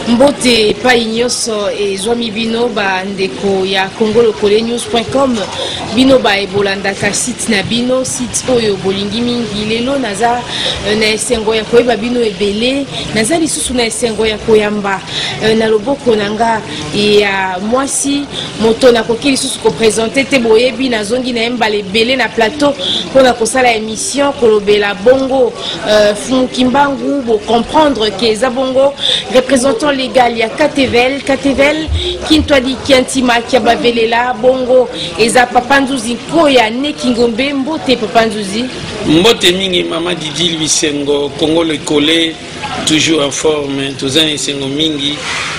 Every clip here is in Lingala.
Mbote pa inyoso e zwami bino ba ndeko ya congolokolenews.com bino ba ebolandaka site na bino site oyo bolingi mingi lelo naza na esengo ya koyeba bino ebele naza lisusu na esengo ya koyamba na loboko nanga ya mwasi moto na koki lisusu ko présenter te boyebi na zongi na embale ebele na plateau pona kosala émission kolobela bongo Fumukimbangu bo comprendre que eza bongo représentant légal ya Katevel Kintwadi Kiantima Kiabavelela bongo eza Papa Nzuzi koya nekingombe mbote Papa Nzuzi mbote mingi mama Didi Bisengo Congo le Collet toujours en forme tozana esengo mingi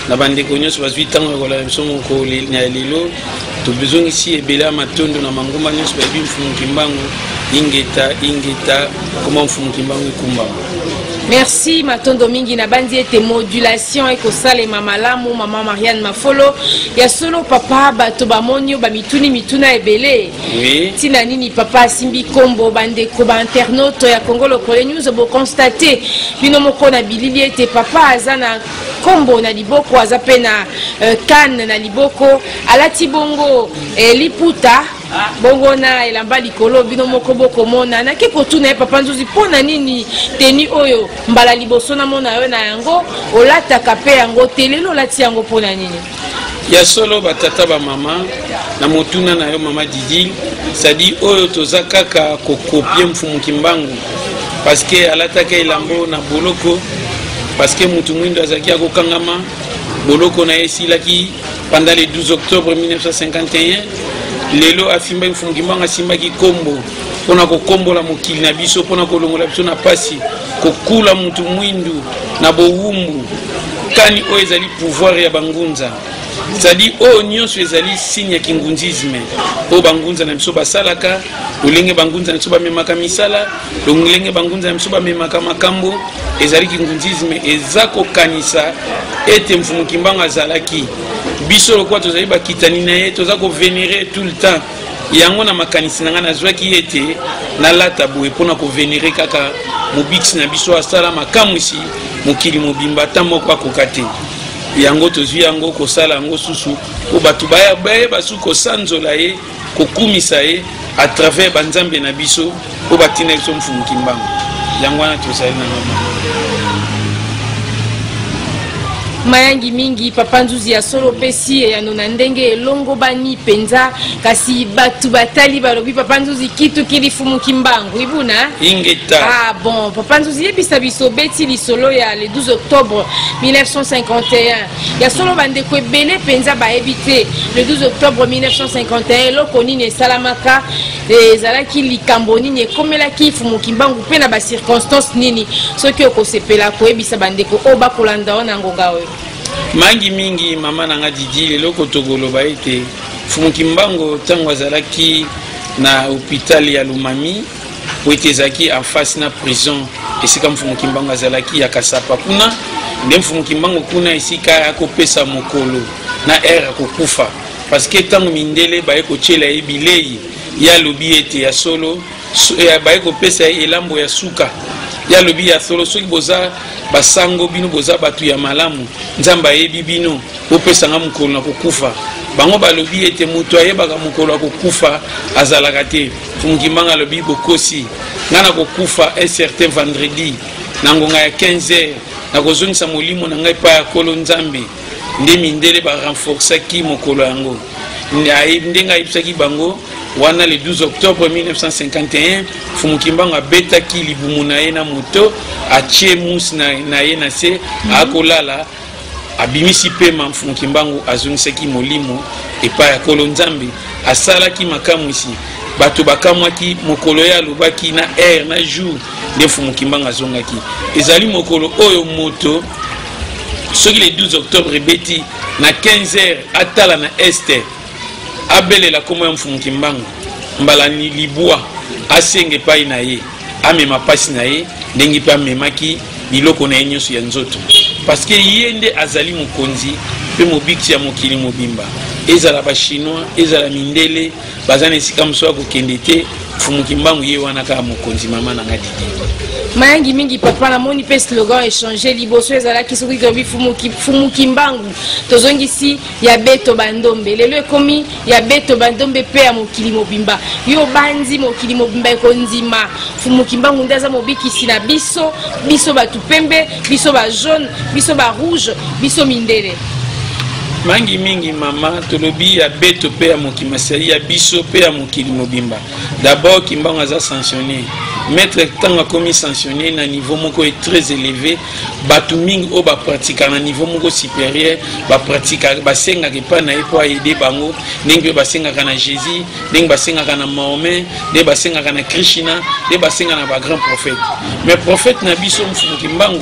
na bandeko nyonso bazwi tango kola bisomo ko na lelo to besoin ici ebela matondo na mangomba nyonso babi Fumukimbangu ingeta comment Fumukimbangu kumbangu. Merci matondo mingi na bandi ete modulation eko sale mamalamu mama Marianne Mafolo ya solo papa bato bamonyo ba mituna ebele oui tina nini papa simbi kombo bande ko ba internaute ya Congo Lokole News bo constater bino moko na bilili ete papa azana kombo na liboko azapena kan na liboko alati bongo liputa bongo na elamba likolo bino moko boko mona na ke kotuna Papa Nzuzi pona nini teni oyo mbala liboso na mona yo na yango olata kape yango telelo lati yango pona nini ya solo batata ba mama na motuna na yo mama Didi sadi oyo toza kaka kokopie Fumukimbangu parce que alata ke elambo na boloko parce que mutu mwindo azaki akokangama boloko na esilaki pendant le 12 octobre 1951 lelo afimba Fumukimbangu asimbaki kombo pona kokombola mokili na biso pona kolongola biso na pasi kokula mutu mwindu na bowumbu kani oyo ezali pouvoir ya bangunza c'est-à-dire oyo nyonso ezali signe ya kingunzisme oyo bangunza na biso basalaka lolenge bangunza na biso bamemaka misala lolenge bangunza na biso bamemaka makambo ezali kingunzisme eza kokanisa ete Fumukimbangu azalaki biso lokwa tozali bakitani na ye toza kovénérer tout le temps yango na makanisi na nga nazwaki ete nalata boye mpona kovénérer kaka mobikisi na biso asala makamwisi mokili mobimba ata moko akoka te yango tozwi yango kosala yango susu po bato bayeba su kosanzola ye kokumisa ye à travers banzambe na biso po batina biso Fumukimbangu yango wana tozali na mama mayangi mingi Papa Nzuzi ya solo pesi ya nona ndenge elongo bani penza kasi batu batali balobi Papa Nzuzi kitu kili Fumukimbangu ibuna ingeta bon Papa Nzuzi yebisa biso beti lisolo ya le 12 octobre 1951 ya solo bande ko ebele penza baebite le 12 octobre 1951 loko nini esalamaka ezalaki likambo nini ekomelaki Fumukimbangu pe na ba circonstance nini soki okosepela koyebisa bande ko oba kolanda ona ngonga oyo mangi mingi mama nanga Didi lelo kotokoloba ete Fumukimbangu tango azalaki na hôpital ya Lumami po ete ezalaki en face na prison esika Fumukimbangu azalaki ya Kasapa kuna nde Fumukimbangu kuna esika akopesa mokolo na era kokufa parce que tango mindele baye kochela ebilei ya lobi ete ya solo baye kopesa elambo ya suka ya lobi ya solo soki boza basango bino boza batu ya malamu nzamba yebi bino bopesa nga mokolo na kokufa bango balobi ete mutu ayebaka mokolo ya kokufa azalaka te Fumukimbangu alobi bokosi nga na kokufa un certain vendredi na ngonga ya 15h na kozongisa molimo na ngai pa ya kolo nzambe nde mindele barenforcaki mokolo yango ndenga ayebisaki bango wana le 12 octobre 1951 Fumukimbangu abetaki libumu na ye na moto atie musi na ye na se akolala abimisi pema Fumukimbangu azongisaki molimo epai ya kolo nzambe asalaki makamwisi bato bakamwaki mokolo ya alobaki na air na jour nde Fumukimbangu azongaki ezali mokolo oyo moto soki le 12 octobre ebeti na 15h atala na este abelela komo ya Fumukimbangu mbala ni libwa asenge pai na ye amema pasi na ye ndenge pe amemaki biloko na ye nyonso ya nzoto parce que ye nde azali mokonzi pe mobikisi ya mokili mobimba ezala ba chinois ezala mindele baza na esika mosusu akokende te fumuki mbangu ye wana ka mokonzi mama na ngadi mayangi mingi papa na moni pe slogan échanger liboso ezalaki soki tobi fumuki mbangu tozongisi ya beto bandombe lelo ekomi ya beto bandombe pe ya mokili mobimba yo banzi mokili mobimba ekondima fumuki mbangu nde aza mobikisi na biso batu pembe biso ba jaune biso ba rouge biso mindele mangi mingi mama tolobi ya beto pe ya mokimasai ya biso pe ya mokili mobimba d'abord kimbango aza sanctionné maître tanga komi sanctionné na niveau moko est très élevé batu mingi o ba pratika na niveau moko supérieur ba pratika basenga ke pa na epo aider bango ndenge basenga kana Jésus ndenge basenga kana Mahomet ndenge basenga kana Krishna ndenge basenga na ba grand prophète mais prophète na biso mfumu mbangu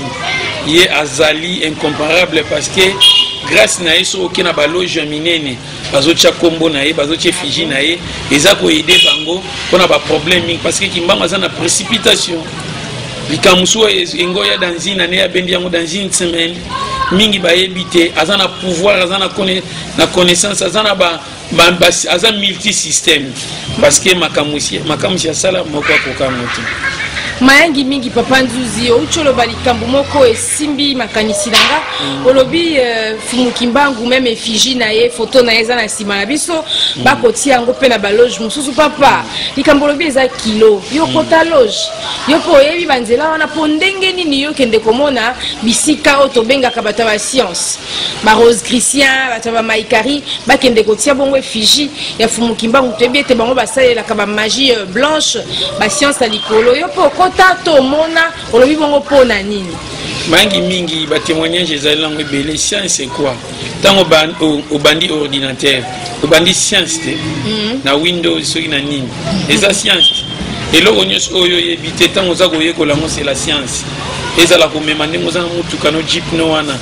ye azali incomparable parce que grâce na yeso okena baloge minene bazotia kombo na ye bazotia fiji na ye eza ko aider bango pona ba problème parce que kimbango aza na précipitation likamuso engoya dans une année ya bendi yango dans une semaine mingi ba yebite aza na pouvoir aza na connaissance aza na aza multi système parce que makamusi sala moko akokamoto mayangi mingi papa nzuzi ucholo balikambu moko esimbi makanisi nanga olobi fumuki mbangu même effigie na ye photo na eza na sima na biso bakoti yango pe na baloge mususu papa likambo olobi eza kilo yo kota loge yo po yebi banzela wana po ndenge nini yo kende komona bisika o tobengaka bato ba science ba Rose Christian bato ba Maikari bakende kotia bongo effigie ya fumuki mbangu toyebi ete bango basalelaka ba magie blanche ba science ya likolo yo po tato mona olobi bongo pona nini mangi mingi ba témoignage ezali lango ebele science c'est quoi tango au bandi ordinateur au bandi science te na Windows soki na nini eza science eloko nyonso oyo yebite tango za koyekola ngo c'est la science ezala komema ndenge oza na mutuka no jeep no wana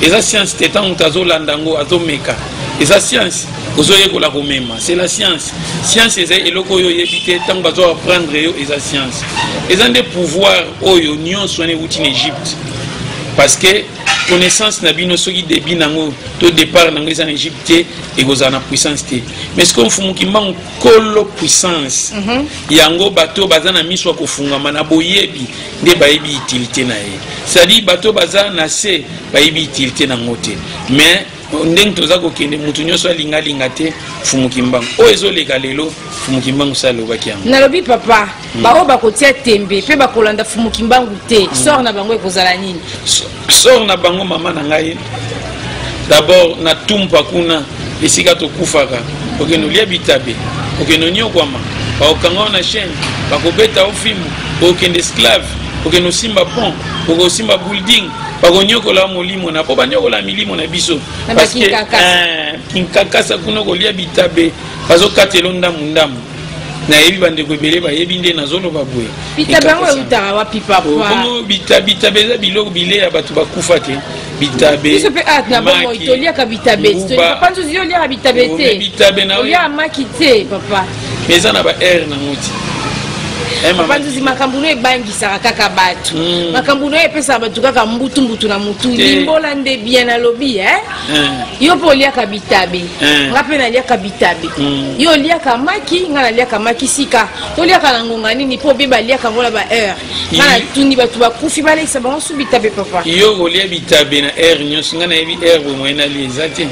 eza science te tango tazolanda ngo azomeka eza science ozoyekola komema c'est la science science eza eloko oyo yebite tango bazo apprendre yo eza science eza nde pouvoir oyo nyonso wana euti na Égypte parce que connaissance na bino soki début nango to départ nango eza na Égypte ekozala na puissance te mais ce qu'on fumuki mbangu kolo puissance yango bato baza na miso kofungama na boyebi nde bayebi utilité na ye c'est-à-dire bato baza na se bayebi utilité nango te mais ndenge toza kokende mutu nyonso alingalinga te fumuki mbangu oyo ezoleka lelo fumuki mbangu salobaki yango nalobi papa bao bakotia tembe pe bakolanda fumuki mbangu te sort na bango ekozala nini sort na bango mama na ngai d'abord na tumpa kuna esika tokufaka okende olia bitabe okende onyokwama baokanga na chaîne bakobeta ofimbu okende esclave okende osimba pont okosimba building bakonyokola molimo na po banyokola milimo na biso parce que kinkakasa kuna kolia bitabe bazokatela ndamu na yebi bandeko ebele bayebi nde nazoloba boye bitabe yango eutaka wapi papa bongo bitabe eza biloko bile ya bato bakufa te bitabe biso mpe na bongo itoliaka bitabe te papa nzuzi yo oliaka bitabe te oliaka maki te papa mais eza na ba aire nango ti papa nzuzi makambo no ebangisaka kaka bato makambo no epesaka bato kaka mbutu na mutu limbola nde bien alobi yo mpo oliaka bitabe nga mpe naliaka bitabe yo oliaka maki nga naliaka maki sika toliaka na ngonga nini mpo obe baliaka ngo na ba heure nga natuni bato bakufi balekisa bango su bitabe papa yo olia bitabe na heure nyonso nga nayebi heure bomoye nali eza te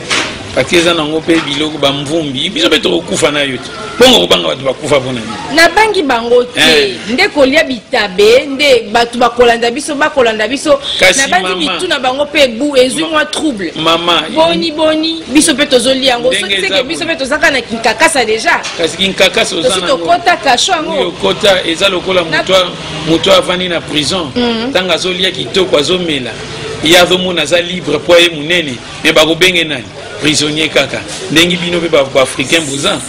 pake eza nango mpe biloko bamvumbi biso mpe tokokufa na yo te mpongo kobanga bato bakufa mpona nini nabangi bango te nde kolia bitabe nde bato bakolanda biso nabangi bitu na bango mpe ebu ezwi mwa trouble boni biso mpe tozolia yango soki seke biso mpe tozaka na kinkakasa deja kasi kinkakasa tosi tokota kasho yango okota eza lokola moto avandi na prison ntango azolia kitoko azomela ye azomona aza libre po ye monene me bakobenge nani prisonnier kaka ndenge bino mpe baafricain boza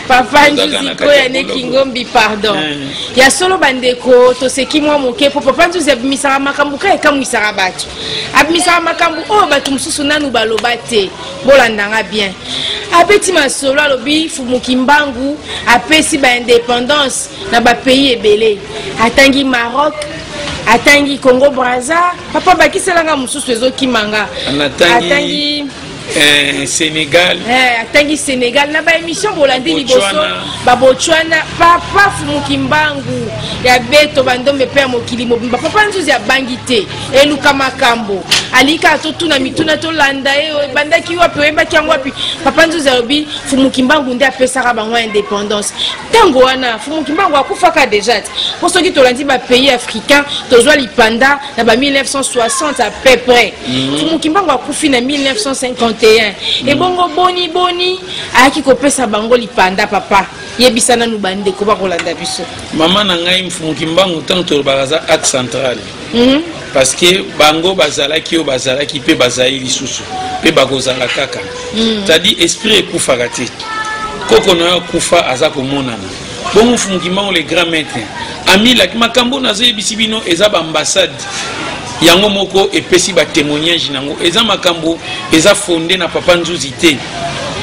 papa nzuzi koya neki ngombi pardon ya solo bandeko toseki mwa moke po papa nzuzi abimisaka makambo ka ekamwisaka bato abimisaka makambo oyo bato mosusu nanu baloba te bolandanga bien abeti masolo alobi fumuki mbangu apesi baindépendance na bapays ebele atangi Maroc atangi Congo Brazza papa bakiselanga mosusu ezokimanga atangi Sénégal atangi Sénégal na ba émission bolandi liboso ba Botswana papa Fumukimbangu ya beto bandombe pe mokili mobimba papa nzuzi ya bangite eluka makambo alika to tuna mituna to landa bandaki wapi ba kyango wapi papa nzuzi obi Fumukimbangu ndi apesaka bango indépendance tango wana Fumukimbangu akufaka déjà posoki tolandi ba pays africain tozwa lipanda na ba 1960 à peu près Fumukimbangu akufi na 1950 et bongo boni aki kopesa bango lipanda papa yebisana nu bande ko bakolanda biso maman na ngai Fumukimbangu tanto baza axe central parce que bango bazalaki o bazalaki pe bazaili susu pe bakozala kaka c'est-à-dire esprit ekufaka te koko na kufa aza komonana bongo Fumukimbangu le grand maître amila makambo nazo yebisi bino eza ba ambassade yango moko epesi ba témoignage nango eza makambo eza fondé na papa nzuzi te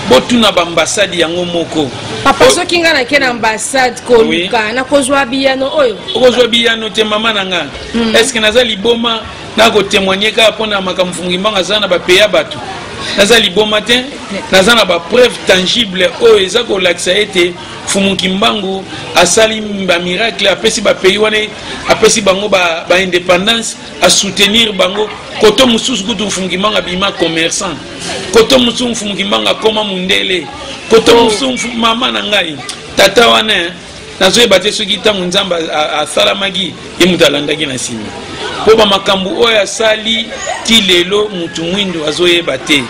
botuna ba ambassade yango moko papa soki nga na ke na ambassade ko luka na kozwa biyano oyo kozwa biyano te mama nanga est-ce que naza liboma na ko témoigner ka pona makambo Fumukimbangu aza na ba peya bato naza liboma te naza na ba preuve tangible oyo eza ko lakisa ete Fumukimbangu asali ba miracle apesi ba pays wana apesi bango ba indépendance a soutenir bango koto mususu kutu Fumukimbangu abima commerçant koto mususu Fumukimbangu akoma mundele koto mususu mama na ngai tata wana nazo ebate soki tango nzamba asalamaki ye mutalandaki na simi po ba makambo oyo asali ti lelo mutu mwindo azoyeba te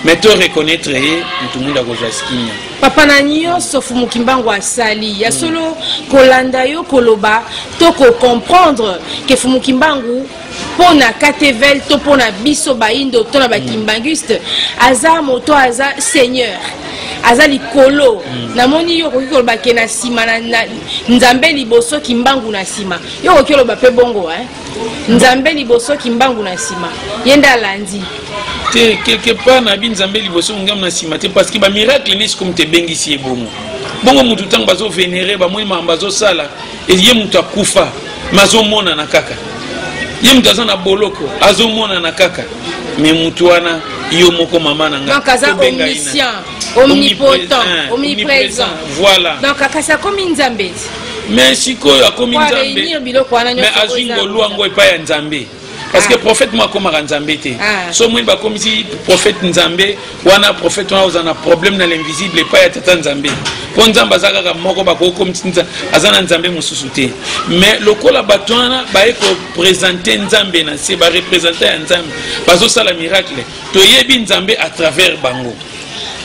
mais to reconnaître ye mutu mwindo akozwa sikinya papa na nyonso Fumukimbangu asali ya solo kolanda yo koloba to ko comprendre que Fumukimbangu pona katevel to pona biso baindo to na bakimbanguiste aza moto aza seigneur aza likolo namoni yo koki koloba ke na sima na nzambe liboso Kimbangu na sima yo koki koloba pe bongo nzambe liboso Kimbangu na sima yenda landi te quelque part na binzambe liboso ngam na sima te parce que ba miracle n'est comme te bengisi bongo mutu tang bazo vénérer ba moi mambazo sala et ye mutu akufa mazo mona na kaka ye mutu azana boloko azo mona na kaka mais mutu wana yo moko mama na nga donc aza omniscient omnipotent omniprésent voilà donc akasa komi nzambe mais sikoyo akomi nzambe mais azingo luango epa ya nzambe parce que prophète moi comme nzambe te so moi ba comme si prophète nzambe wana prophète wana ozana problème na l'invisible epa ya tata nzambe po nzamba zaka moko ba ko comme tinza azana nzambe mususu te mais lokola batwana ba eko présenter nzambe na se ba représenter nzambe bazo sala miracle to yebi nzambe à travers bango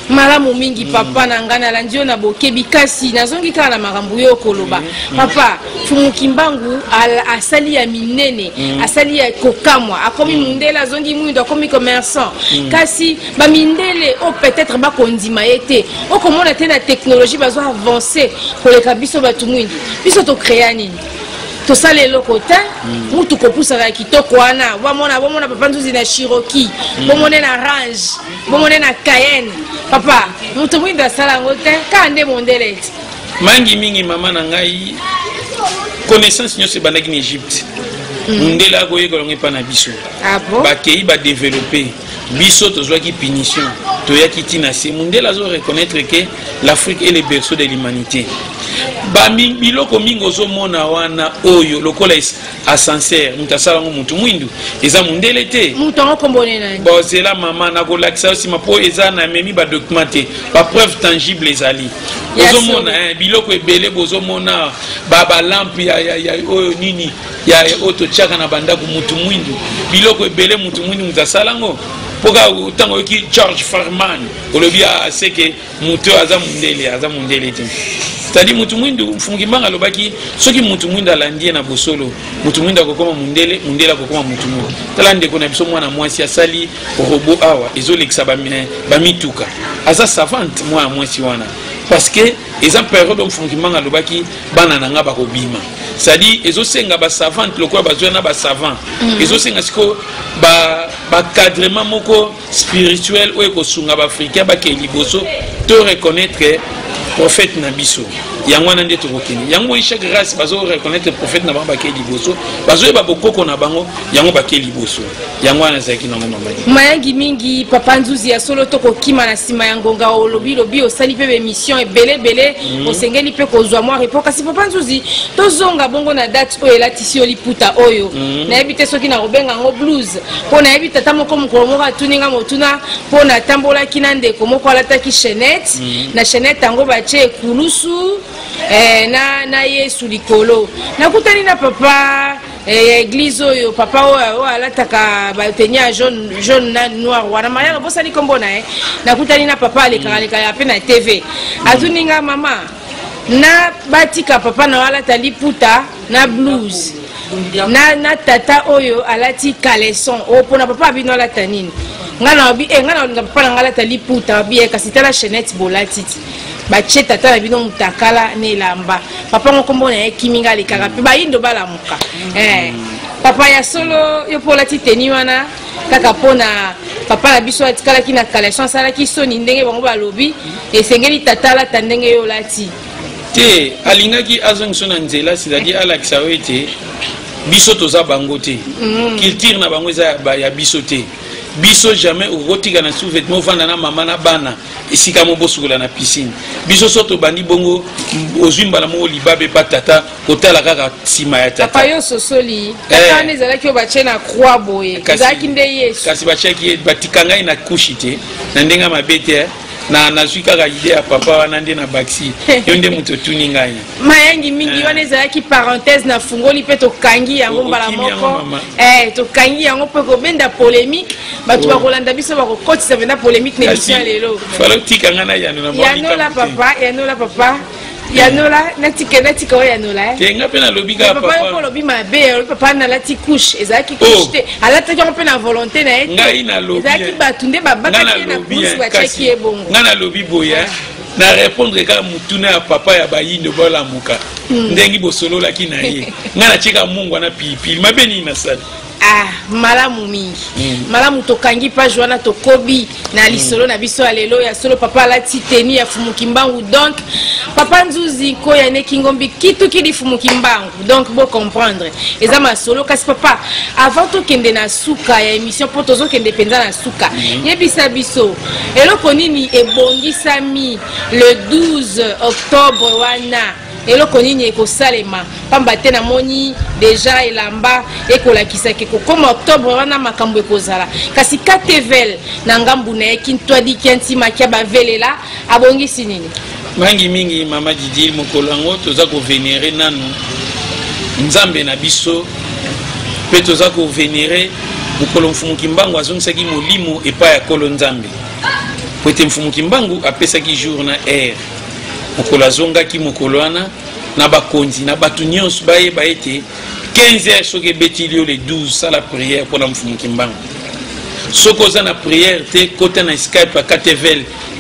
malamu mingi papa na ngana landio na bokebi kasi nazongi kala na makambo yo koloba papa Fumukimbangu asali ya minene asali ya kokamwa akomi mundele azongi mwindo akomi commerçant kasi ba mindele o peut-être ba kondima yete o komona te na technologie bazo avancer koleka biso batu mwindi biso to créer nini to sale lokota mutu kopusaka kitoko wana bomona papa nzuzi na Cherokee bomone na Range bomone na Cayenne papa mutu mwindo asala ngote kande mondele mangi mingi mama na ngai connaissance nyose bandaki na Egypte mundela ko yeko longe pa na biso ba kei ba développer biso tozwaki punition toyaki tina se mundela zo reconnaître que l'Afrique est le berceau de l'humanité bami biloko mingo zo mona wana oyo lokola ascenseur mutasala ngo mutu mwindu eza mundele te mutu ngokombone nani bozela mama na ko lakisa aussi mapo eza na memi ba documenté ba preuve tangible ezali ozo mona biloko ebele bozo mona ba lampe ya oyo nini ya auto chaka na bandako mutu mwindu biloko ebele mutu mwindu mutasala ngo poka utango ki George Farman olobia seke mutu aza mundele te c'est-à-dire mutu mwindu Fumukimbangu alobaki soki mutu mwindu alandie na bosolo mutu mwindu akokoma mundele akokoma mutu mwindu tala ndeko na biso mwana mwasi asali robot awa ezolekisa ba mituka aza savante mwana mwasi wana parce que eza période où Fumukimbangu alobaki bana nanga bakobima c'est-à-dire ezosenga ba savante lokola bazwa na ba savant ezosenga siko ba cadrement moko spirituel oyo kosunga ba africain ba ke liboso to reconnaître prophète na biso yango wana nde tokokende yango chaque race bazo reconnaître prophète na bango bakeli liboso bazo yeba bokoko na bango yango bakeli liboso yango wana zaki na mama mayangi mingi papa Nzuzi ya solo tokokima na sima ya ngonga lobi osali pe émission ebele osengeli pe kozwa mwa repos kasi papa Nzuzi tozonga bongo na date oyo elatisi yo liputa oyo nayebi te soki na kobenga ngo blues mpo nayebi tata moko mokolo moko atuninga motuna mpo natambolaki na ndeko moko alataki chaînette na chaînette yango batie ekulusu na Yesu likolo nakutani na papa église oyo papa oyo alataka batenia jaune na noir wana mayaka bosali kombo na nakutani na papa alekaka ya pe na TV atuninga mama na batika papa na alata liputa na blues na tata oyo alati caleçon opona papa bino alata nini ngana obi ngana olinga papa na alata liputa obi kasi tala chaînette bolatiti bache tata na bino mutakala ne lamba papa ngokombo na kiminga lekaka pe bayindo balamuka papa ya solo yo polati teni wana kaka pona papa na biso atikalaki na caleçon salaki soni ndenge bango balobi esengeli tata la tandenge yo lati te alingaki azongso na nzela c'est-à-dire alakisa ete biso toza bango te culture na bango eza ya biso te biso jamais okotika na sous-vêtement vanda na mama na bana esika mo bosukola na piscine biso soto bandi bongo ozwi mbala mo libabe pa tata kotala kaka sima ya tata papa yo sosoli tata ne zalaki obache na croix boye zaki nde Yesu kasi bachaki batikanga na kushite na ndenga mabete na nazwi kaka ide ya papa wana nde na baxi yo nde moto tuni ngai mayangi mingi wana ezalaki parenthèse na fungoli pe tokangi yango mbala moko tokangi yango pe kobenda polémique bato bakolanda biso bakokotisa vena polémique na émission lelo falo tikanga na yanola papa yanola natika oyo yanola tenga pe na lobi ka papa yo lobi mabe papa na lati couche ezalaki couche te alataki yango pe na volonté na ye ngai na lobi ezalaki bato nde babakaki na couche batiaki ye bongo ngai na lobi boya na répondre ka mutuna ya papa ya bayindo bolamuka ndengi bosololaki na ye ngai na tika mungu wana pilipili mabe nini na sala malamu mingi malamu tokangi page wana tokobi na lisolo na biso alelo ya solo papa alati teni ya fumuki mbangu donc papa Nzuzi ko ya nekingombi kitu kidi fumuki mbangu donc bo comprendre eza masolo kasi papa avant to kende na suka ya émission po tozo kende penza na suka yebisa biso eloko nini ebongisami le 12 octobre wana eloko nini ekosalema pamba te na moni deja elamba ekolakisaki kokoma octobre wana makambo ekozala kasi KTVL na ngambu na ye kintwadi kiantima kia bavelela abongisi nini mangi mingi mama Didi mokolo yango toza kovenere nanu nzambe na biso pe toza kovenere mokolo mfumuki mbangu azongisaki molimo epai ya kolo nzambe po ete mfumuki mbangu apesaki jour na air mokolo azongaki mokolo wana na bakonzi na bato nyonso bayeba ete 15h soki ebetili yo le 12 sala prière mpona mfumuki mbangu soki oza na prière te kota na Skype ya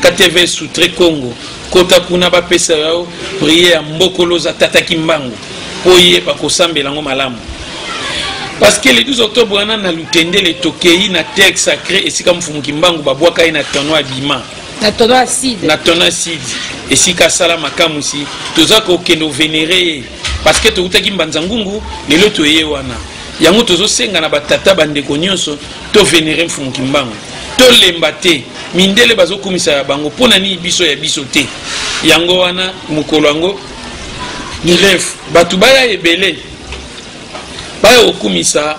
KTVL Soutre Congo kota kuna bapesa yo prière ya mbokolo za tataki mbangu po yeba kosambela yango malamu parce que le 12 octobre wana na lutendele tokei na terre sacré esika mfumuki mbangu babwaka ye na tono abima na tono acide esika sala makamusi toza kokende venere parce que tokutaki mbanza ngungu lelo toye wana yango tozosenga na batata bandeko nyonso to venere mfumuki mbangu to lemba te mindele bazokumisa ya bango pona ni biso ya biso te yango wana mukolo yango ni refu batu baya ebele baya okumisa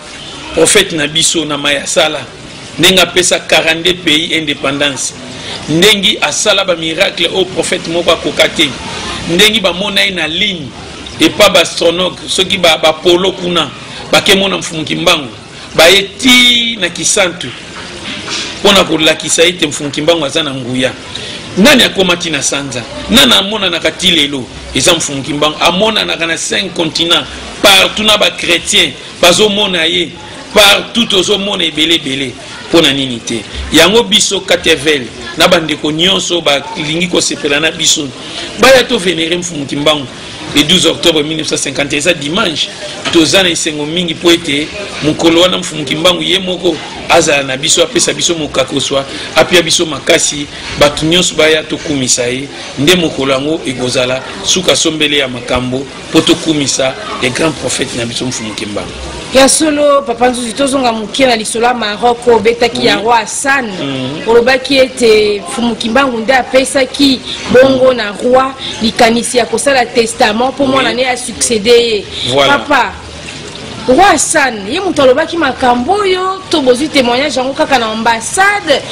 prophète na biso na mayasala nenga pesa 42 pays indépendance ndengi asala ba miracle au prophète moko akokate ndengi ba mona na ligne et pas ba astronaute soki ba polo kuna bakemona mfumuki mbangu baeti na kisantu pona kolakisa ete mfumuki mbangu azana nguya nani akomati na sanza nani amona na katilelo eza mfumuki mbangu amona na 5 continents partout na ba chrétien bazomona ye partout ozomona ebele pona nini te yango biso KTVL na bandeko nyonso balingi kosepela na biso baya to venere mfumuki mbangu le 12 octobre 1950 eza dimanche toza na esengo mingi po ete mokolo wana mfumuki mbangu ye moko azala na biso apesa biso mokakoswa apia biso makasi bato nyonso baya tokumisa ye nde mokolo yango ekozala suka sombele ya makambo po tokumisa les grands prophètes na biso mfumu kimbangu ya solo papa nzuzi tozonga mokie na lisolo ya Maroc obetaki ya roi Hassan olobaki ete mfumu kimbangu nde apesaki bongo na roi likanisi ya kosala testament mpo mwana ne asuccédé ye papa roi Hassan ye moto alobaki makambo oyo to bozwi témoignage yango kaka na ambassade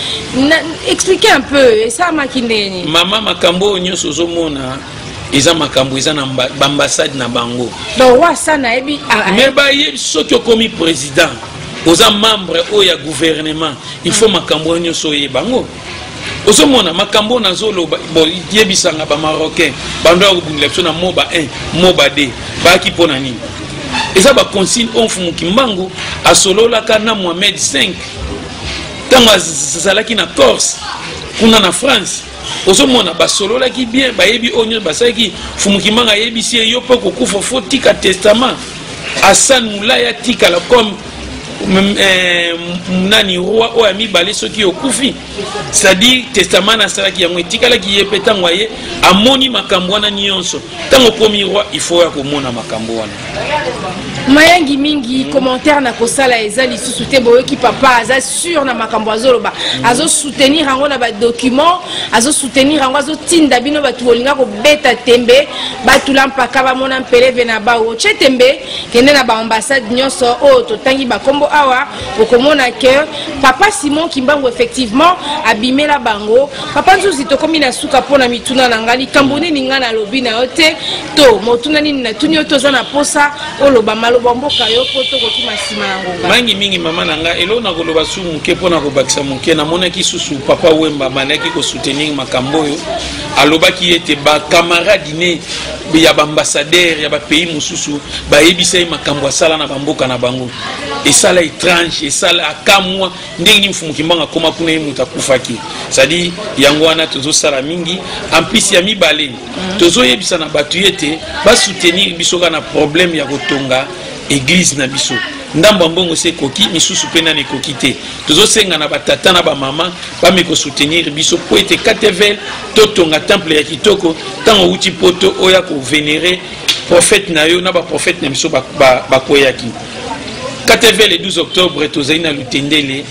expliquez un peu esalamaki ndeni mama makambo oyo nyonso ozomona eza makambo eza na bambassade na bango donc roi Hassan ayebi mais bayebi soki okomi président oza membre oyo ya gouvernement il faut makambo oyo nyonso oyeba bango ozomona makambo nazoloba yebisanga bamarocain bando ya kobundela biso na moba 1 moba 2 bayaki mpo na nini eza baconsigne oyo mfumu kimbangu asololaka na Mohamed 5 ntango azalaki na Corse kuna na France ozomona basololaki bien bayebi oyo nyonso basalaki mfumu kimbangu ayebisi ye yo mpo kokufa fo tika testament Hassan Moulay atikala comme nani roi oyo ya mibale soki okufi c'est-à-dire testament nasalaki yango etikalaki ye mpe ntango aye amoni makambo wana nyonso ntango okomi roi il faut ya komona makambo wana mayangi mingi commentaire na kosala eza lisusu te boyoki papa aza sûr na makambo azoloba azosoutenir yango na badocument azosoutenir yango azotinda bino bato bolinga kobeta tembe batula mpaka bamona mpeleve na bao tye tembe kende na baambassade nyonso oyo totangi bakombo awa okomona ke papa Simon Kimbangu effectivement abimela bango papa nzuzi tokomi na suka mpona mituna na ngai likambo nini nga na lobi na yo te to motuna nini na tuni yo toza na posa oloba maloba mboka yo po tokokima nsima na ngonga mangi mingi mama na ngai elo nakoloba su moke mpona kobakisa moke namonaki susu papa Wemba malaki kosoutenir makambo oyo alobaki ete bakamaradi ne ya baambassadeur ya bapays mosusu bayebisa ye makambo asala na bamboka na bango esala étrange esala akamwa ndenge nini mfumu kimbangu akoma kuna ye moto akufaki c'est-à-dire yango wana tozosala mingi en plus ya mibale tozoyebisa na bato ete basoutenir biso kaka na problème ya kotonga église na biso ndambo mbongo se koki misusu pe nani koki te tozosenga na batata na bamama bameko soutenir biso po ete KTVL totonga temple ya kitoko tango uti poto oya ko vénérer prophète na yo na ba prophète na biso bakoyaki KTVL le 12 octobre tozali na Lutendele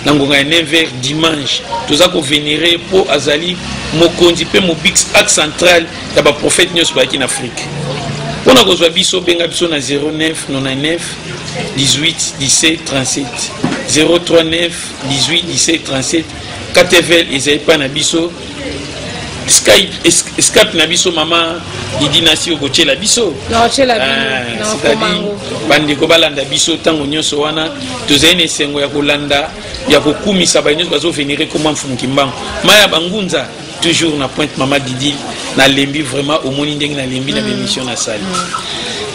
na ngonga ya 9h dimanche toza ko vénérer po azali mokonzi pe mo big axe central ya ba prophète nyos ba en Afrique. On a besoin biso benga biso na 09 99 18 17 37 039 18 17 37 KTVL ezali pa na biso Skype na biso mama didinasi okochela biso bandeko balanda biso tango nyonso wana tozali na esengo ya kolanda ya kokumisa banyonso bazovenire koma mfumu kimbangu maya bangunza toujours na pointe mama Didi na lembi vraiment omoni ndenge na lembi na émission na sali.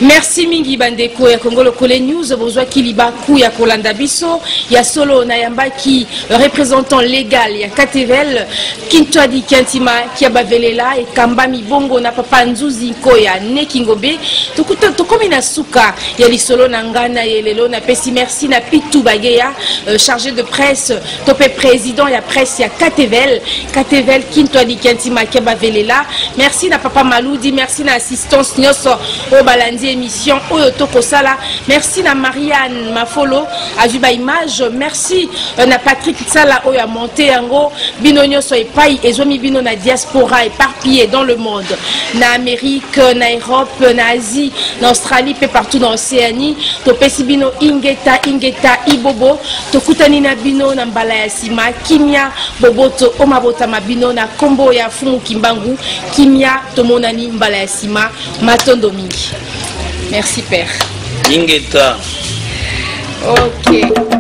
Merci mingi bandeko ya Congo Lokole News bozwa kiliba ku ya kolanda biso ya solo na yambaki représentant légal ya KTVL Kintwadi Kantima kia bavelela e kambami bongo na papa Nzuzi Koya Nekingobe tokomi na suka ya lisolo na ngana yelelo na pesi merci na Pitou Bageya chargé de presse topé président ya presse ya KTVL Kintwadi Kantima kia bavelela merci na papa Maloudi merci na assistance nyoso o balandi émission Oyo Toko Sala. Merci na Marianne Mafolo Ajuba Image. Merci na Patrick Sala Oyo a monté yango binonyo so epai ezomi bino na diaspora éparpillé dans le monde. Na Amérique, na Europe, na Asie, na Australie pe partout dans Océanie. To pesi bino ingeta ibobo to kutani na bino na mbala ya sima kimia boboto omabota mabino na kombo ya Fumu Kimbangu kimia to monani mbala ya sima matondo mingi. Merci Père. Ingeta. Ok.